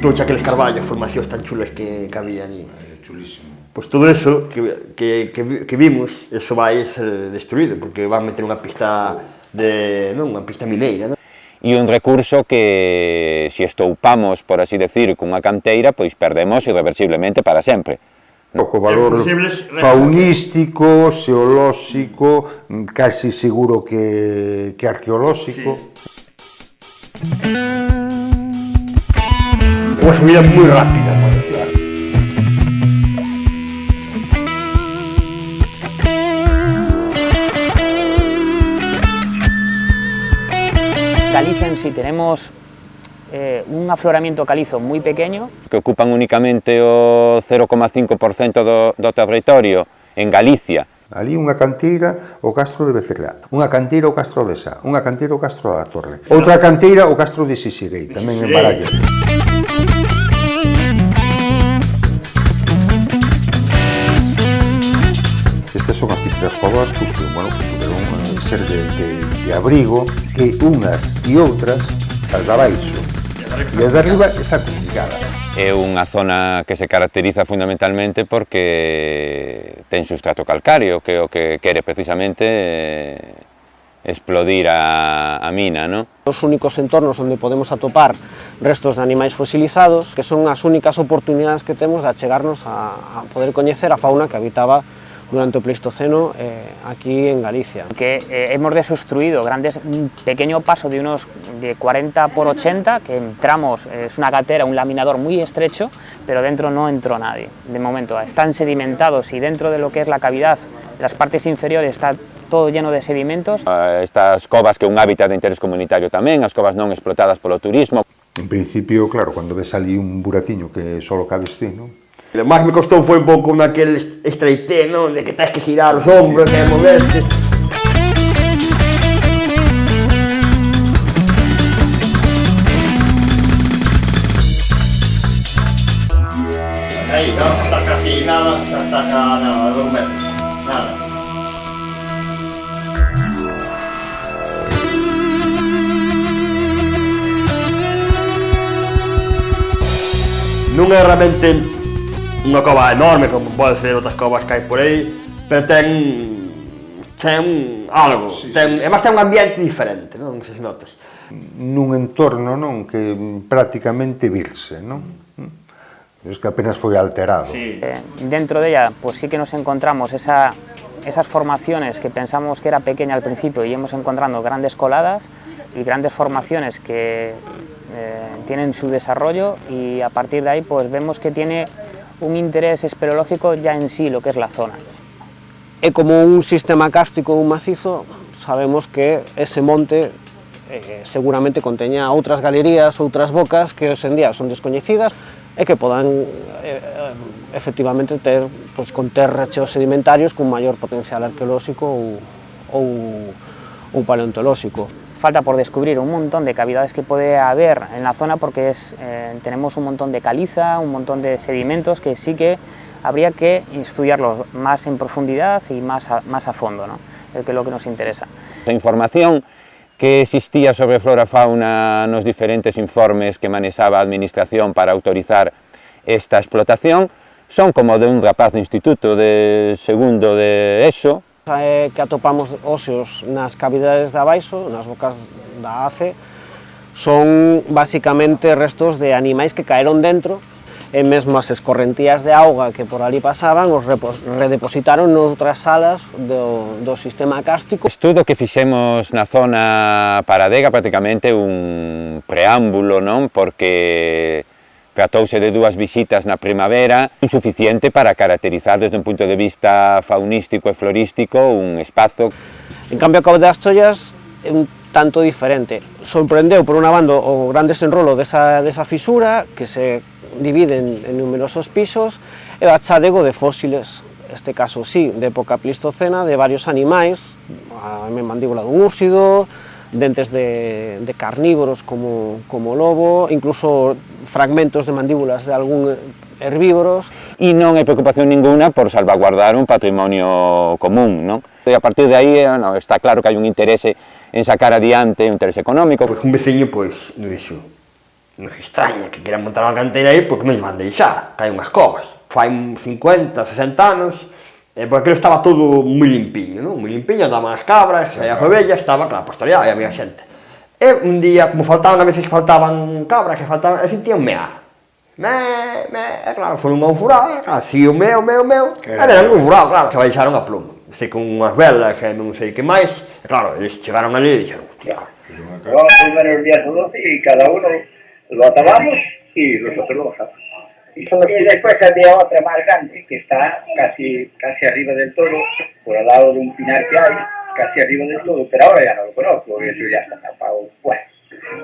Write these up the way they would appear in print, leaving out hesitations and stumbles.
gustou aqueles carballos, formacións tan chulas que había ali. Chulísimo. Pois todo eso que vimos, eso vai ser destruído, porque van meter unha pista unha pista mineira, non? E un recurso que, se estoupamos, por así decir, cunha canteira, pois perdemos irreversiblemente para sempre. Co valor faunístico, xeolóxico, casi seguro que arqueolóxico. Unha subida moi rápida, Galicia en sí tenemos un afloramiento calizo moi pequeño. Que ocupan únicamente o 0,5% do territorio en Galicia. Ali unha canteira, o Castro de Becerra, unha canteira, o Castro de Sá, unha canteira, o Castro da Torre, outra canteira, o Castro de Sisirei, tamén en Baralla. Estas son as típicas covas que puderon ser de abrigo, que unhas e outras, as da baixo, e as de arriba están comunicadas. É unha zona que se caracteriza fundamentalmente porque ten sustrato calcáreo, que é o que quere precisamente explodir a mina, non? Os únicos entornos onde podemos atopar restos de animais fosilizados, que son as únicas oportunidades que temos de achegarnos a poder coñecer a fauna que habitaba durante o Pleistoceno aquí en Galicia. Que hemos desobstruido un pequeño paso de 40 por 80, que entramos, es una gatera, un laminador muy estrecho, pero dentro no entró nadie, de momento. Están sedimentados y dentro de lo que es la cavidad, las partes inferiores está todo lleno de sedimentos. Estas covas que é un hábitat de interés comunitario tamén, as covas non explotadas polo turismo. En principio, claro, cando ves ali un buraquiño que só cabes ti, non? O máis me costou foi un pouco naquele estreité, non? De que tens que girar os ombros e moverte. Aí, non está casi nada, xa está nada, 2 metros, nada. Non é realmente unha cova enorme, como pode ser outras covas que hai por aí, pero ten algo, además ten un ambiente diferente, non sei se notas. Nun entorno, non, que prácticamente virse, non? Es que apenas foi alterado. Sí. Dentro de ella, pues sí que nos encontramos esas formaciones que pensamos que era pequeña al principio y hemos encontrado grandes coladas y grandes formaciones que tienen su desarrollo, y a partir de ahí pues vemos que tiene un interés espeleológico ya en sí lo que es la zona. E como un sistema kárstico ou macizo, sabemos que ese monte seguramente conteña outras galerías, outras bocas que hoxe en día son descoñecidas e que podan efectivamente conter recheos sedimentarios con maior potencial arqueolóxico ou paleontolóxico. Falta por descubrir un montón de cavidades que puede haber en la zona, porque tenemos un montón de caliza, un montón de sedimentos que sí que habría que estudiarlos más en profundidad y más a fondo, ¿no? Que es lo que nos interesa. La información que existía sobre flora e fauna nos diferentes informes que manexaba a administración para autorizar esta explotación son como de un rapaz de instituto de segundo de ESO, que atopamos óseos nas cavidades de abaixo, nas bocas da ACE, son basicamente restos de animais que caeron dentro, e mesmo as escorrentías de auga que por ali pasaban os redepositaron noutras salas do sistema kárstico. O estudo que fixemos na zona paradega prácticamente un preámbulo, non? Porque tratouse de 2 visitas na primavera, insuficiente para caracterizar desde un punto de vista faunístico e florístico un espazo. En cambio, a Cova das Chollas é un tanto diferente. Sorprendeu, por unha banda, o gran desenrolo desa fisura, que se divide en numerosos pisos, e o achadego de fósiles, este caso sí, de época pleistocena, de varios animais, a mandíbula dun úrsido, dentes de carnívoros como lobo, incluso fragmentos de mandíbulas de algún herbívoros. E non hai preocupación ninguna por salvaguardar un patrimonio común, non? E a partir de aí está claro que hai un interese en sacar adiante un interese económico. Pois un veciño, pois, me dixo, nos extraña que quieran montar unha canteira aí porque non lle van deixar, que hai unhas covas. Fai 50, 60 anos, porque aquilo estaba todo moi limpiño, non? Moi limpiño, andaban as cabras, e as ovellas, estaba, claro, pastoreada, e había xente. E un día, como faltaban, a veces faltaban cabras, que faltaban, e sentían mear. E claro, foron a un furado, así o meu, e veran un furado, claro, que baixaron a pluma. Sei, con unhas velas, e non sei que máis, e claro, eles chegaron ali e dixeron, hostia. Vamos primero el día todos y cada uno lo atabamos y nosotros lo bajamos. Y después había otra más grande que está casi arriba del todo, por al lado de un pinar que hay, casi arriba del todo, pero ahora ya no lo conozco, porque eso ya está tapado. Bueno,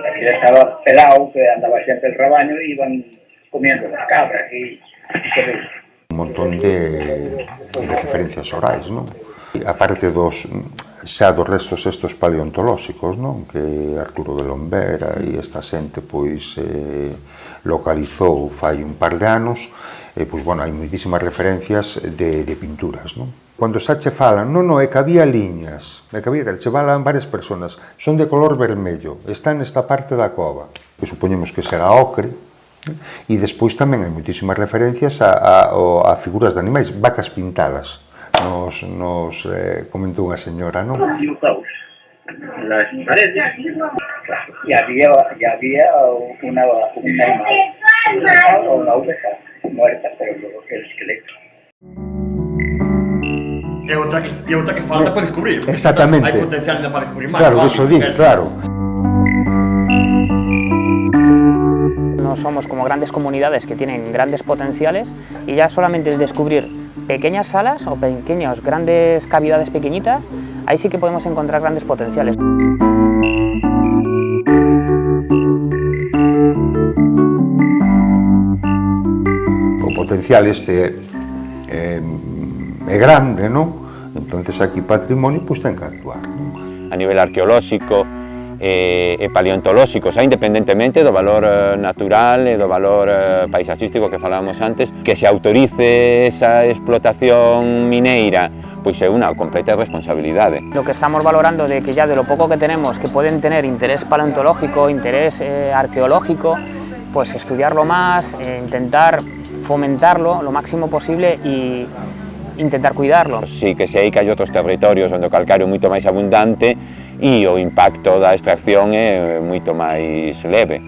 aquí ya estaba pelado, que andaba siempre el rebaño y iban comiendo las cabras y todo eso. Un montón de referencias orais, non? Aparte xa dos restos estos paleontolóxicos, non? Que Arturo de Lombera e esta xente pois localizou fai un par de anos, pois, bueno, hai moitísimas referencias de pinturas, non? Cando xa che falan, non, é que había liñas, che falan varias personas, son de color vermello, están nesta parte da cova, que supoñemos que será ocre, e despois tamén hai moitísimas referencias a figuras de animais, vacas pintadas, nos comentou unha señora, non? Dibujados en las paredes, claro, y había una animal o una oveja muerta, pero luego el esqueleto. E outra que falta para descubrir. Exactamente. Hai potencial para descubrir máis. Claro, eso digo, claro. No somos como grandes comunidades que tienen grandes potenciales y ya solamente el descubrir pequeñas salas o grandes cavidades pequeñitas, ahí sí que podemos encontrar grandes potenciales. O potencial este é grande, non? Entonces aquí patrimonio pois ten que actuar, non? A nivel arqueolóxico e paleontolóxico, xa independentemente do valor natural e do valor paisaxístico que falábamos antes, que se autorice esa explotación mineira, pois é unha completa responsabilidade. Lo que estamos valorando de que ya de lo poco que tenemos, que pueden tener interés paleontológico, interés arqueológico, pues estudiarlo más, intentar fomentarlo lo máximo posible y intentar cuidarlo. Sí que sei que hai outros territorios onde o calcario é moito máis abundante e o impacto da extracción é moito máis leve.